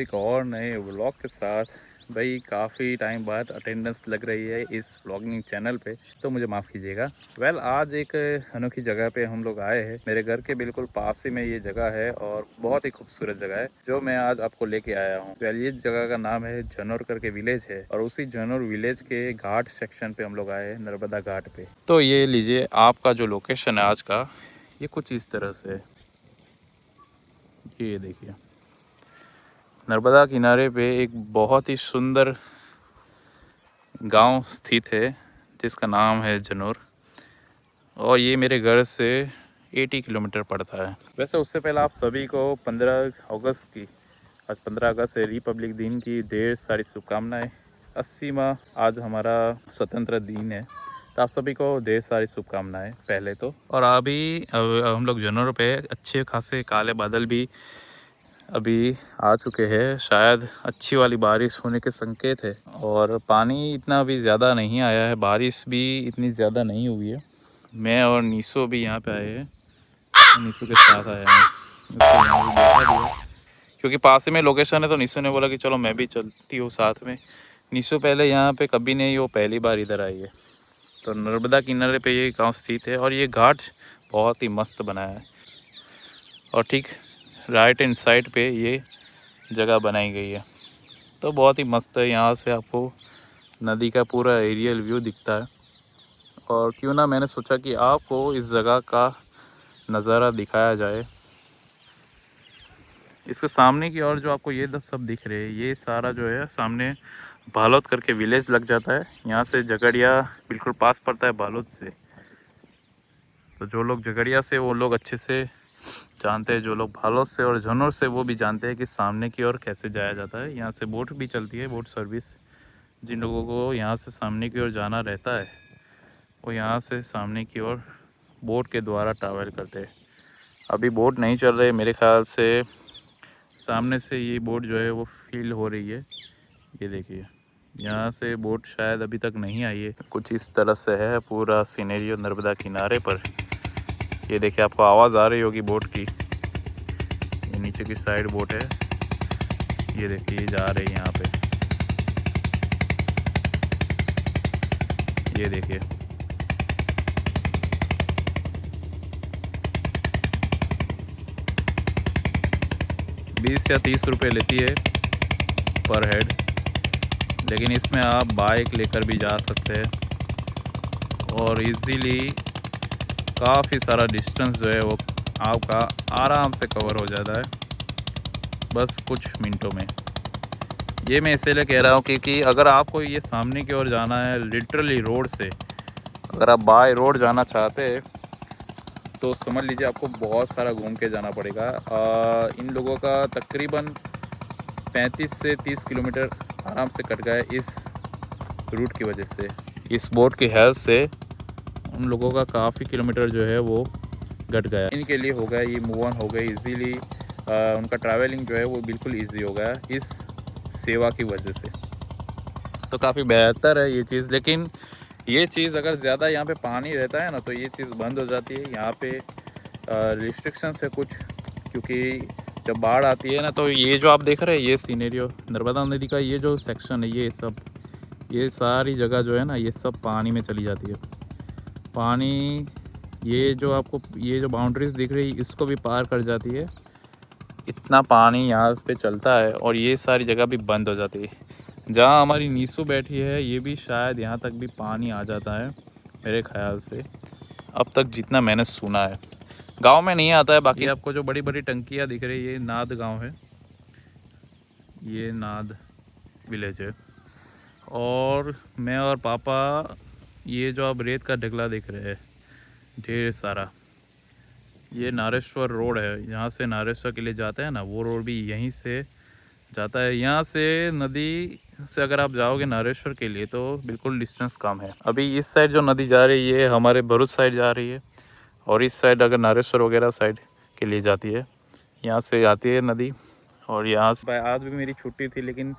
दोस्तों एक और नए व्लॉग के साथ। भाई काफ़ी टाइम बाद अटेंडेंस लग रही है इस व्लॉगिंग चैनल पे, तो मुझे माफ़ कीजिएगा। आज एक अनोखी जगह पे हम लोग आए हैं। मेरे घर के बिल्कुल पास ही में ये जगह है और बहुत ही खूबसूरत जगह है जो मैं आज आपको लेके आया हूँ। ये जगह का नाम है जनौर करके विलेज है और उसी जनौर विलेज के घाट सेक्शन पे हम लोग आए हैं, नर्मदा घाट पे। तो ये लीजिए आपका जो लोकेशन है आज का, ये कुछ इस तरह से है। ये देखिए नर्मदा किनारे पे एक बहुत ही सुंदर गांव स्थित है जिसका नाम है जनौर, और ये मेरे घर से 80 किलोमीटर पड़ता है। वैसे उससे पहले आप सभी को 15 अगस्त की, आज 15 अगस्त है, रिपब्लिक दिन की ढेर सारी शुभकामनाएं। 80वां आज हमारा स्वतंत्र दिन है, तो आप सभी को ढेर सारी शुभकामनाएं पहले तो। और अभी हम लोग जनौर पे अच्छे खासे काले बादल भी अभी आ चुके हैं, शायद अच्छी वाली बारिश होने के संकेत है। और पानी इतना भी ज़्यादा नहीं आया है, बारिश भी इतनी ज़्यादा नहीं हुई है। मैं और नीसो भी यहाँ पे आए हैं, नीसो के साथ आया हूँ, उसको यहाँ भी बैठा दिया क्योंकि पास ही में लोकेशन है। तो नीसो ने बोला कि चलो मैं भी चलती हूँ साथ में। नीसो पहले यहाँ पे कभी नहीं, वो पहली बार इधर आई है। तो नर्मदा किनारे पे ये गाँव स्थित है और ये घाट बहुत ही मस्त बनाया है। और ठीक राइट हैंड साइड पे ये जगह बनाई गई है, तो बहुत ही मस्त है। यहाँ से आपको नदी का पूरा एरियल व्यू दिखता है। और क्यों ना मैंने सोचा कि आपको इस जगह का नज़ारा दिखाया जाए। इसके सामने की ओर जो आपको ये सब दिख रहे हैं, ये सारा जो है सामने बालोद करके विलेज लग जाता है। यहाँ से झगड़िया बिल्कुल पास पड़ता है बालोद से। तो जो लोग झगड़िया से, वो लोग अच्छे से जानते हैं, जो लोग बालोद से और जनौर से वो भी जानते हैं कि सामने की ओर कैसे जाया जाता है। यहाँ से बोट भी चलती है, बोट सर्विस। जिन लोगों को यहाँ से सामने की ओर जाना रहता है वो यहाँ से सामने की ओर बोट के द्वारा ट्रैवल करते हैं। अभी बोट नहीं चल रहे, मेरे ख्याल से सामने से ये बोट जो है वो फील हो रही है। ये देखिए यहाँ से बोट शायद अभी तक नहीं आई है। कुछ इस तरह से है पूरा सीनेरियो नर्मदा किनारे पर। ये देखिए आपको आवाज़ आ रही होगी बोट की, ये नीचे की साइड बोट है। ये देखिए जा रही है यहाँ पे, ये देखिए। 20 या 30 रुपये लेती है पर हेड, लेकिन इसमें आप बाइक लेकर भी जा सकते हैं और इजीली काफ़ी सारा डिस्टेंस जो है वो आपका आराम से कवर हो जाता है बस कुछ मिनटों में। ये मैं इसीलिए कह रहा हूँ क्योंकि अगर आपको ये सामने की ओर जाना है लिटरली रोड से, अगर आप बाय रोड जाना चाहते हैं तो समझ लीजिए आपको बहुत सारा घूम के जाना पड़ेगा। इन लोगों का तकरीबन 35 से 30 किलोमीटर आराम से कट गया इस रूट की वजह से। इस बोट की हेल्प से उन लोगों का काफ़ी किलोमीटर जो है वो घट गया। इनके लिए हो गया, ये मूव ऑन हो गए इजीली। उनका ट्रैवलिंग जो है वो बिल्कुल इजी हो गया इस सेवा की वजह से। तो काफ़ी बेहतर है ये चीज़। लेकिन ये चीज़ अगर ज़्यादा यहाँ पे पानी रहता है ना तो ये चीज़ बंद हो जाती है। यहाँ पे रिस्ट्रिक्शंस है कुछ, क्योंकि जब बाढ़ आती है ना तो ये जो आप देख रहे हैं ये सीनेरियो नर्मदा नदी का ये जो सेक्शन है, ये सारी जगह जो है ना ये सब पानी में चली जाती है। पानी ये जो आपको ये जो बाउंड्रीज दिख रही है इसको भी पार कर जाती है। इतना पानी यहाँ पे चलता है और ये सारी जगह भी बंद हो जाती है। जहाँ हमारी नीसू बैठी है ये भी शायद यहाँ तक भी पानी आ जाता है मेरे ख्याल से, अब तक जितना मैंने सुना है। गांव में नहीं आता है बाकी। आपको जो बड़ी बड़ी टंकियाँ दिख रही है ये नाद गांव है, ये नाद विलेज है। और मैं और पापा ये जो आप रेत का ढगला देख रहे हैं ढेर सारा, ये नारेश्वर रोड है। यहाँ से नारेश्वर के लिए जाता है ना, वो रोड भी यहीं से जाता है। यहाँ से नदी से अगर आप जाओगे नारेश्वर के लिए तो बिल्कुल डिस्टेंस कम है। अभी इस साइड जो नदी जा रही है हमारे भरूच साइड जा रही है, और इस साइड अगर नारेश्वर वगैरह साइड के लिए जाती है, यहाँ से आती है नदी। और यहाँ से आज भी मेरी छुट्टी थी लेकिन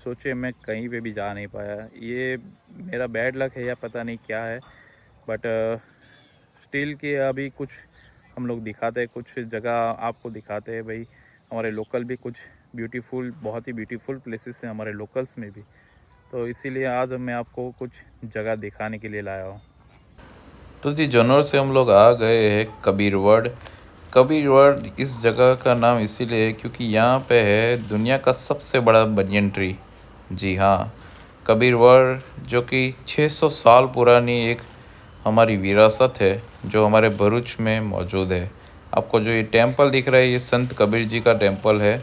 सोचे मैं कहीं पे भी जा नहीं पाया। ये मेरा बैड लक है या पता नहीं क्या है, बट स्टिल कि अभी कुछ हम लोग दिखाते हैं, कुछ जगह आपको दिखाते हैं भाई। हमारे लोकल भी कुछ ब्यूटीफुल, बहुत ही ब्यूटीफुल प्लेसेस हैं हमारे लोकल्स में भी। तो इसीलिए आज मैं आपको कुछ जगह दिखाने के लिए लाया हूँ। तो जी जनौर से हम लोग आ गए हैं कबीरवड। कबीरवड इस जगह का नाम इसीलिए है क्योंकि यहाँ पे है दुनिया का सबसे बड़ा बनियन ट्री। जी हाँ, कबीरवड जो कि 600 साल पुरानी एक हमारी विरासत है जो हमारे भरूच में मौजूद है। आपको जो ये टेंपल दिख रहा है ये संत कबीर जी का टेंपल है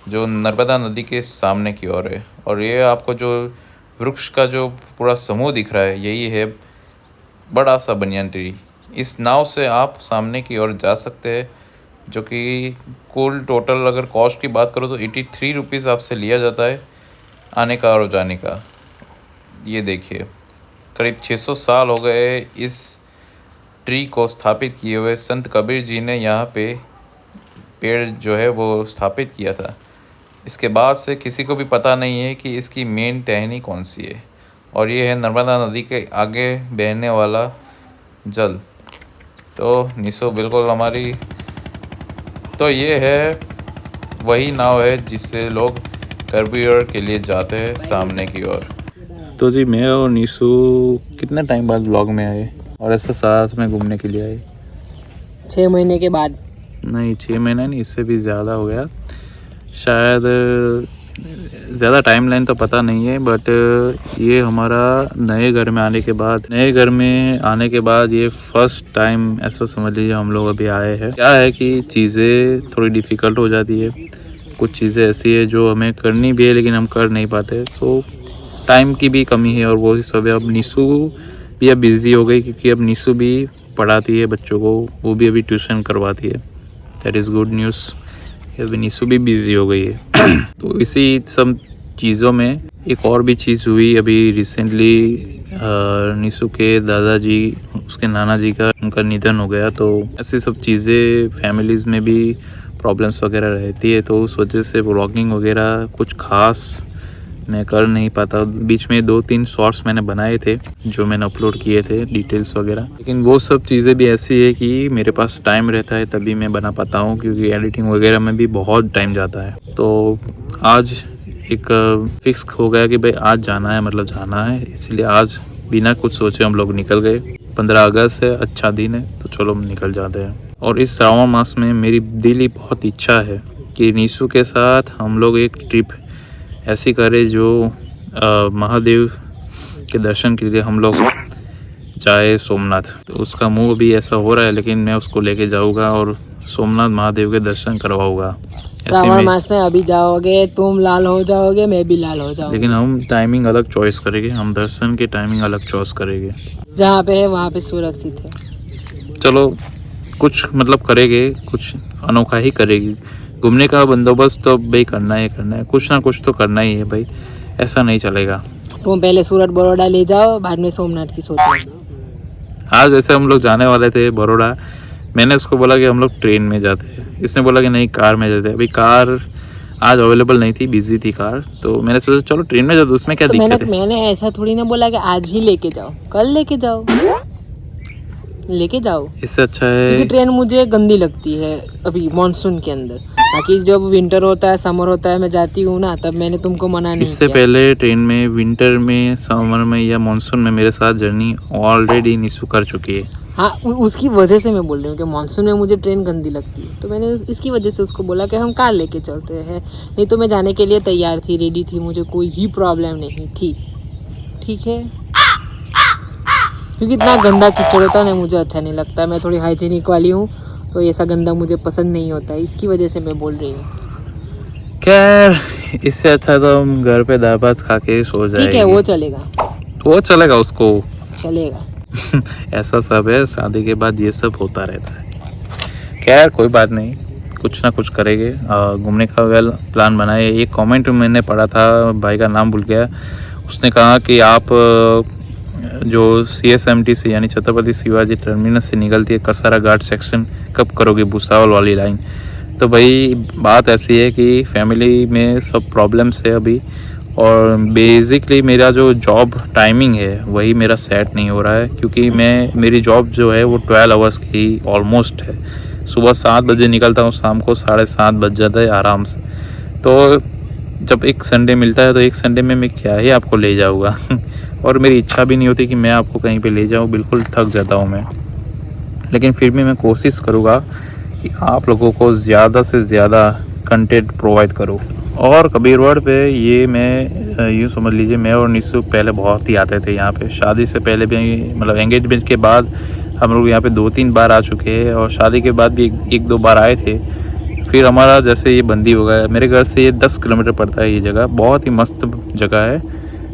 जो नर्मदा नदी के सामने की ओर है। और ये आपको जो वृक्ष का जो पूरा समूह दिख रहा है यही है बड़ा सा बनियान ट्री। इस नाव से आप सामने की ओर जा सकते हैं जो कि कुल टोटल अगर कॉस्ट की बात करो तो 83 रुपीज़ आपसे लिया जाता है आने का और जाने का। ये देखिए करीब 600 साल हो गए इस ट्री को स्थापित किए हुए। संत कबीर जी ने यहाँ पे पेड़ जो है वो स्थापित किया था। इसके बाद से किसी को भी पता नहीं है कि इसकी मेन टहनी कौन सी है। और ये है नर्मदा नदी के आगे बहने वाला जल। तो निशो बिल्कुल हमारी, तो ये है वही नाव है जिससे लोग कबीरवड के लिए जाते हैं सामने की ओर। तो जी मैं और निशु कितने टाइम बाद व्लॉग में आए और ऐसा साथ में घूमने के लिए आए? 6 महीने के बाद। नहीं 6 महीना नहीं, इससे भी ज़्यादा हो गया शायद। ज़्यादा टाइम लाइन तो पता नहीं है बट ये हमारा नए घर में आने के बाद ये फर्स्ट टाइम ऐसा समझ लीजिए हम लोग अभी आए हैं। क्या है कि चीज़ें थोड़ी डिफ़िकल्ट हो जाती है, कुछ चीज़ें ऐसी है जो हमें करनी भी है लेकिन हम कर नहीं पाते। तो टाइम की भी कमी है और वो ही सब है। अब निशु भी अब बिज़ी हो गई क्योंकि अब निशु भी पढ़ाती है बच्चों को, वो भी अभी ट्यूशन करवाती है। That is good news. अभी निशु भी बिज़ी हो गई है। तो इसी सब चीज़ों में एक और भी चीज़ हुई अभी रिसेंटली। निशु के दादाजी, उसके नाना जी का उनका निधन हो गया। तो ऐसी सब चीज़ें फैमिलीज़ में भी प्रॉब्लम्स वगैरह रहती है। तो उस वजह से व्लॉगिंग वगैरह कुछ ख़ास मैं कर नहीं पाता। बीच में 2-3 शॉर्ट्स मैंने बनाए थे जो मैंने अपलोड किए थे डिटेल्स वगैरह, लेकिन वो सब चीज़ें भी ऐसी है कि मेरे पास टाइम रहता है तभी मैं बना पाता हूँ क्योंकि एडिटिंग वगैरह में भी बहुत टाइम जाता है। तो आज एक फिक्स हो गया कि भाई आज जाना है, मतलब जाना है, इसलिए आज बिना कुछ सोचे हम लोग निकल गए। 15 अगस्त है, अच्छा दिन है, तो चलो हम निकल जाते हैं। और इस श्रावण मास में मेरी दिली बहुत इच्छा है कि निशु के साथ हम लोग एक ट्रिप ऐसी करें जो महादेव के दर्शन के लिए हम लोग जाए सोमनाथ। तो उसका मुंह भी ऐसा हो रहा है लेकिन मैं उसको लेके जाऊंगा और सोमनाथ महादेव के दर्शन करवाऊंगा। श्रावण मास में अभी जाओगे तुम लाल हो जाओगे, मैं भी लाल हो जाऊंगा। लेकिन हम टाइमिंग अलग चॉइस करेंगे, हम दर्शन की टाइमिंग अलग चॉइस करेंगे। जहाँ पे है वहाँ पे सुरक्षित है। चलो कुछ मतलब करेंगे, कुछ अनोखा ही करेगी। घूमने का बंदोबस्त तो भाई करना है, कुछ ना कुछ तो करना ही है भाई, ऐसा नहीं चलेगा। तुम पहले सूरत बड़ौदा ले जाओ, बाद में सोमनाथ की सोचो। हाँ जैसे हम लोग जाने वाले थे बड़ौदा, मैंने उसको बोला कि हम लोग ट्रेन में जाते हैं, इसने बोला कि नहीं कार में जाते हैं। अभी कार आज अवेलेबल नहीं थी, बिजी थी कार, तो मैंने सोचा चलो ट्रेन में जाते, उसमें क्या तो दिक्कत है। मैंने ऐसा थोड़ी ना बोला कि आज ही लेके जाओ, कल लेके जाओ, लेके जाओ। इससे अच्छा है क्योंकि ट्रेन मुझे गंदी लगती है अभी मॉनसून के अंदर। बाकी जब विंटर होता है, समर होता है, मैं जाती हूँ ना, तब मैंने तुमको मना नहीं इससे किया। पहले ट्रेन में विंटर में, समर में या मानसून में मेरे साथ जर्नी ऑलरेडी निशु कर चुकी है। हाँ उसकी वजह से मैं बोल रही हूँ कि मानसून में मुझे ट्रेन गंदी लगती है। तो मैंने इसकी वजह से उसको बोला कि हम कार लेके चलते हैं। नहीं तो मैं जाने के लिए तैयार थी, रेडी थी, मुझे कोई ही प्रॉब्लम नहीं थी। ठीक है, क्योंकि इतना गंदा कीचड़ होता है ना, मुझे अच्छा नहीं लगता। मैं थोड़ी हाइजीनिक वाली हूँ तो ऐसा गंदा मुझे पसंद नहीं होता, इसकी वजह से मैं बोल रही हूँ। खैर इससे अच्छा तो हम घर पे दाल भात खा के सो जाएंगे। ठीक है, वो चलेगा, वो चलेगा, उसको चलेगा। ऐसा सब है, शादी के बाद ये सब होता रहता है। खैर कोई बात नहीं, कुछ ना कुछ करेंगे। घूमने का प्लान बनाए। एक कमेंट मैंने पढ़ा था, भाई का नाम भूल गया, उसने कहा कि आप जो CSMT से यानी छत्रपति शिवाजी टर्मिनस से निकलती है कसारा घाट सेक्शन कब करोगे, भुसावल वाली लाइन। तो भाई बात ऐसी है कि फैमिली में सब प्रॉब्लम्स है अभी, और बेसिकली मेरा जो जॉब टाइमिंग है वही मेरा सेट नहीं हो रहा है क्योंकि मेरी जॉब जो है वो 12 आवर्स की ऑलमोस्ट है। सुबह 7 बजे निकलता हूँ, शाम को 7:30 बज जाता है आराम से। तो जब एक संडे मिलता है तो एक संडे में मैं क्या ही आपको ले जाऊँगा और मेरी इच्छा भी नहीं होती कि मैं आपको कहीं पे ले जाऊँ, बिल्कुल थक जाता हूँ मैं। लेकिन फिर भी मैं कोशिश करूँगा कि आप लोगों को ज़्यादा से ज़्यादा कंटेंट प्रोवाइड करूँ। और कबीर रोड पे ये मैं यूँ समझ लीजिए, मैं और निशु पहले बहुत ही आते थे यहाँ पे। शादी से पहले भी, मतलब एंगेजमेंट के बाद हम लोग यहाँ पे 2-3 बार आ चुके हैं और शादी के बाद भी एक दो बार आए थे। फिर हमारा जैसे ये बंदी हो गया, मेरे घर से ये 10 किलोमीटर पड़ता है। ये जगह बहुत ही मस्त जगह है।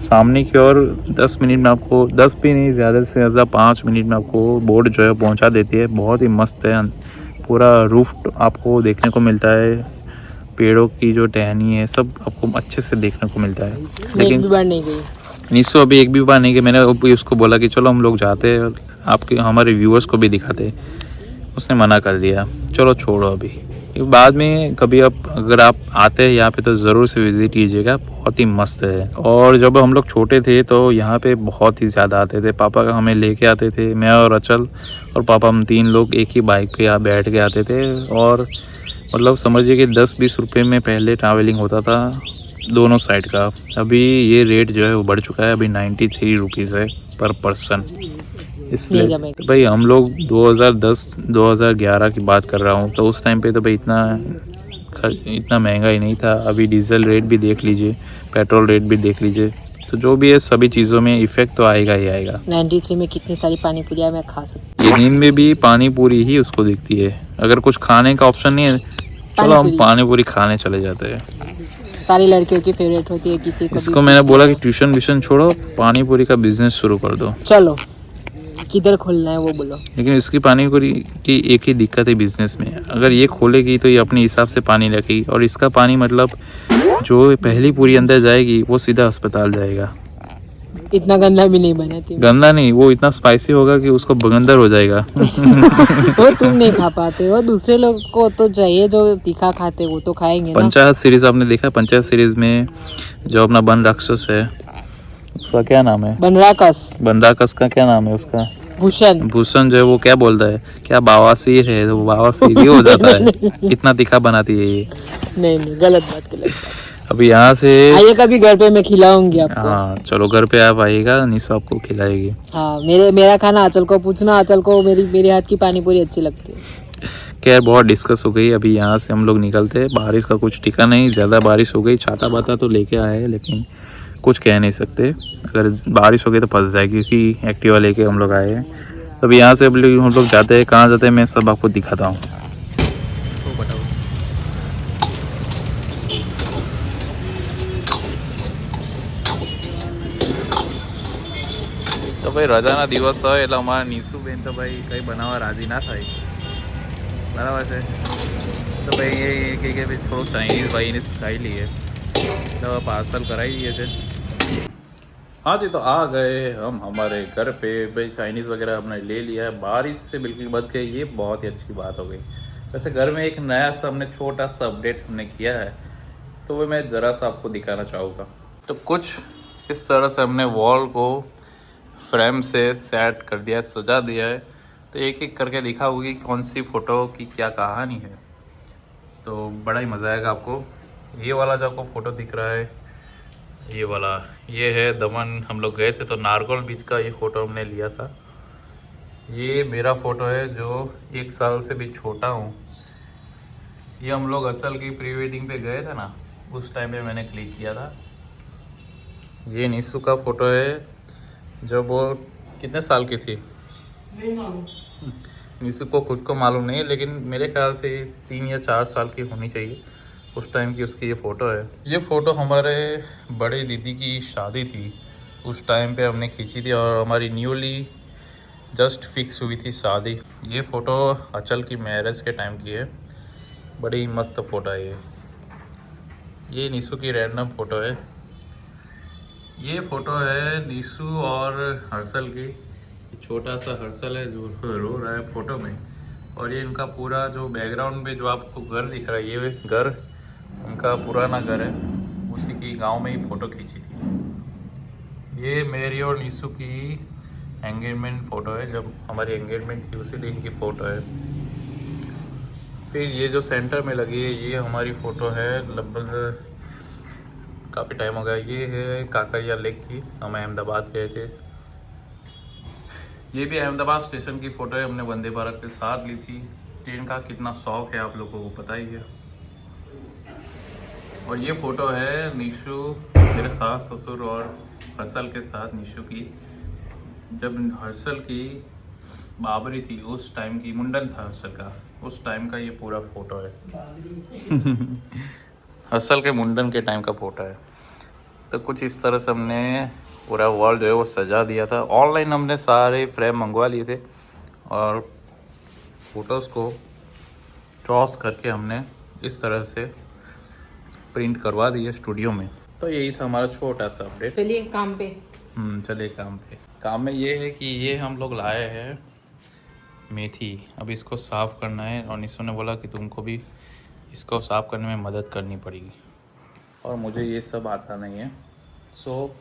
सामने की ओर 10 मिनट में आपको, 10 भी नहीं, ज़्यादा से ज़्यादा 5 मिनट में आपको बोर्ड जो है पहुंचा देती है। बहुत ही मस्त है। पूरा रूफ आपको देखने को मिलता है, पेड़ों की जो टहनी है सब आपको अच्छे से देखने को मिलता है। मैं एक भी बार नहीं गई। निशु अभी एक भी बार नहीं गई। मैंने अभी उसको बोला कि चलो हम लोग जाते हैं और आपके हमारे व्यूअर्स को भी दिखाते। उसने मना कर दिया, चलो छोड़ो अभी। बाद में कभी अगर आप आते हैं यहाँ पे तो ज़रूर से विज़िट कीजिएगा, बहुत ही मस्त है। और जब हम लोग छोटे थे तो यहाँ पे बहुत ही ज़्यादा आते थे। पापा का हमें लेके आते थे, मैं और अचल और पापा, हम 3 लोग एक ही बाइक पे यहाँ बैठ के आते थे। और मतलब समझिए कि 10-20 रुपये में पहले ट्रैवलिंग होता था दोनों साइड का। अभी ये रेट जो है वो बढ़ चुका है, अभी 93 रुपीज़ है पर पर्सन। इसलिए तो भाई हम लोग 2010-2011 की बात कर रहा हूँ, तो उस टाइम पे तो भाई इतना महंगा ही नहीं था। अभी डीजल रेट भी देख लीजिए, पेट्रोल रेट भी देख लीजिए, तो जो भी है सभी चीज़ों में इफेक्ट तो आएगा ही आएगा। 93 में कितनी सारी पानी पूरी मैं खा सकती ये नींद में भी पानी पूरी ही उसको दिखती है। अगर कुछ खाने का ऑप्शन नहीं है, चलो हम पानी पूरी खाने चले जाते हैं। सारी लड़कियों की फेवरेट होती है। किसी को इसको मैंने बोला कि ट्यूशन व्यूशन छोड़ो, पानी पूरी का बिजनेस शुरू कर दो। चलो किधर खोलना है वो बोलो। लेकिन इसकी पानी पूरी की एक ही दिक्कत है बिजनेस में, अगर ये खोलेगी तो ये अपने हिसाब से पानी रखेगी और इसका पानी मतलब जो पहली पूरी अंदर जाएगी वो सीधा अस्पताल जाएगा। इतना गंदा भी नहीं बनाती। गंदा नहीं, वो इतना स्पाइसी होगा कि उसको बगंदर हो जाएगा। वो तुम नहीं खा पाते हो, दूसरे लोग को तो चाहिए जो तीखा खाते वो तो खाएंगे ना। पंचायत सीरीज आपने देखा? पंचायत सीरीज में जो अपना बन राक्षस है, उसका क्या नाम है? बनराकस का क्या नाम है उसका? भूषण जो है वो क्या बोलता है, क्या बवासीर है, वो बवासीर ही हो जाता है। इतना तीखा बनाती है ये। नहीं गलत बात। अभी यहाँ से आइए कभी घर पे, मैं खिलाऊंगी आपको। हाँ चलो घर पे आप आइएगा, निशा आपको खिलाएगी। हाँ मेरा खाना आंचल को पूछना, आंचल को मेरे हाथ की पानी पूरी अच्छी लगती है। खैर बहुत डिस्कस हो गई। अभी यहाँ से हम लोग निकलते हैं, बारिश का कुछ टिका नहीं, ज़्यादा बारिश हो गई। छाता बाता तो लेके आए हैं लेकिन कुछ कह नहीं सकते, अगर बारिश हो गई तो फंस जाएगी, क्योंकि एक्टिवा लेके हम लोग आए हैं। अभी यहाँ से हम लोग जाते हैं, कहाँ जाते हैं मैं सब आपको दिखाता हूँ। तो भाई રજાના દિવસ હોય એટલે અમારા નીસુબેન તો ભાઈ કંઈ બનાવવા રાજી ના થાય, બરાબર છે? તો ભાઈ એ કે ભાઈ થોડુંક ચાઇનીઝ ભાઈને ખાઈ લઈએ, તો પાર્સલ કરાવી દઈએ છે। हाँ जी, तो आ गए हम हमारे घर पे। भाई चाइनीज़ वगैरह हमने ले लिया है, बारिश से बिल्कुल बच गई, ये बहुत ही अच्छी बात हो गई। वैसे घर में एक नया सा हमने छोटा सा अपडेट हमने किया है, तो वो मैं ज़रा सा आपको दिखाना चाहूँगा। तो कुछ इस तरह से हमने वॉल को फ्रेम से सेट कर दिया है, सजा दिया है। तो एक एक करके दिखाऊंगी कि कौन सी फ़ोटो की क्या कहानी है, तो बड़ा ही मज़ा आएगा आपको। ये वाला जो आपको फ़ोटो दिख रहा है, ये वाला, ये है दमन। हम लोग गए थे तो नारगोल बीच का ये फ़ोटो हमने लिया था। ये मेरा फ़ोटो है जो 1 साल से भी छोटा हूँ। ये हम लोग अचल की प्री वेडिंग पे गए थे ना, उस टाइम पे मैंने क्लिक किया था। ये निशु का फ़ोटो है जब वो कितने साल की थी, निशु को खुद को मालूम नहीं है, लेकिन मेरे ख्याल से 3 या 4 साल की होनी चाहिए उस टाइम की उसकी ये फ़ोटो है। ये फ़ोटो हमारे बड़े दीदी की शादी थी, उस टाइम पे हमने खींची थी और हमारी न्यूली जस्ट फिक्स हुई थी शादी। ये फ़ोटो अचल की मैरिज के टाइम की है, बड़ी मस्त फ़ोटो है ये निशु की रैंडम फ़ोटो है। ये फ़ोटो है निशु और हर्षल की। छोटा सा हर्षल है जो रो रहा है फ़ोटो में, और ये इनका पूरा जो बैकग्राउंड में जो आपको घर दिख रहा है, ये घर उनका पुराना घर है, उसी की गांव में ही फ़ोटो खींची थी। ये मेरी और निशु की एंगेजमेंट फ़ोटो है, जब हमारी एंगेजमेंट थी उसी दिन की फ़ोटो है। फिर ये जो सेंटर में लगी है ये हमारी फ़ोटो है, लगभग काफ़ी टाइम हो गया। ये है काकरिया लेक की, हम अहमदाबाद गए थे। ये भी अहमदाबाद स्टेशन की फ़ोटो है, हमने वंदे भारत के साथ ली थी। ट्रेन का कितना शौक है आप लोगों को पता ही है। और ये फ़ोटो है निशु, मेरे सास ससुर और हर्षल के साथ, निशु की जब हर्षल की बाबरी थी उस टाइम की, मुंडन था हर्षल का, उस टाइम का ये पूरा फ़ोटो है। हर्षल के मुंडन के टाइम का फ़ोटो है। तो कुछ इस तरह से हमने पूरा वॉल जो है वो सजा दिया था। ऑनलाइन हमने सारे फ्रेम मंगवा लिए थे और फ़ोटोज़ को चॉस करके हमने इस तरह से प्रिंट करवा दिए स्टूडियो में। तो यही था हमारा छोटा सा अपडेट। चलिए काम पे। चलिए काम पे। काम में ये है कि ये हम लोग लाए हैं मेथी, अब इसको साफ़ करना है और निशु ने बोला कि तुमको भी इसको साफ़ करने में मदद करनी पड़ेगी और मुझे ये सब आता नहीं है, सो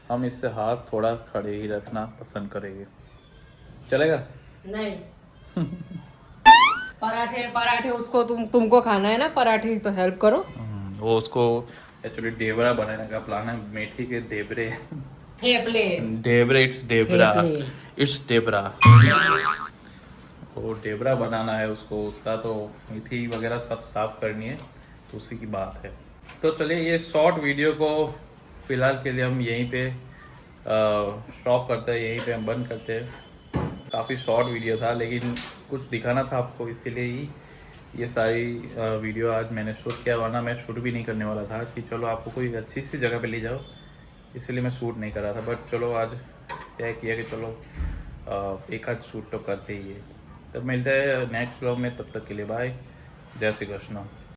हम इससे हाथ थोड़ा खड़े ही रखना पसंद करेंगे। चलेगा? नहीं। पराठे पराठे उसको तुमको खाना है ना पराठे, तो हेल्प करो। वो उसको एक्चुअली डेबरा बनाने का प्लान है, मेथी के देबरे। थेपले। डेबरे, इट्स डेबरा, थेपले। इट्स डेबरा। वो डेबरा बनाना है उसको, उसका तो मेथी वगैरह सब साफ करनी है, तो उसी की बात है। तो चलिए ये शॉर्ट वीडियो को फ़िलहाल के लिए हम यहीं पे स्टॉप करते हैं, यहीं पे हम बंद करते हैं। काफ़ी शॉर्ट वीडियो था लेकिन कुछ दिखाना था आपको, इसीलिए ही ये सारी वीडियो आज मैंने शूट किया, वरना मैं शूट भी नहीं करने वाला था कि चलो आपको कोई अच्छी सी जगह पे ले जाओ, इसलिए मैं शूट नहीं कर रहा था। बट चलो आज तय किया कि चलो एक आध शूट तो करते ही है। तब मिलते हैं नेक्स्ट व्लॉग में, तब तक के लिए बाय, जय श्री कृष्ण।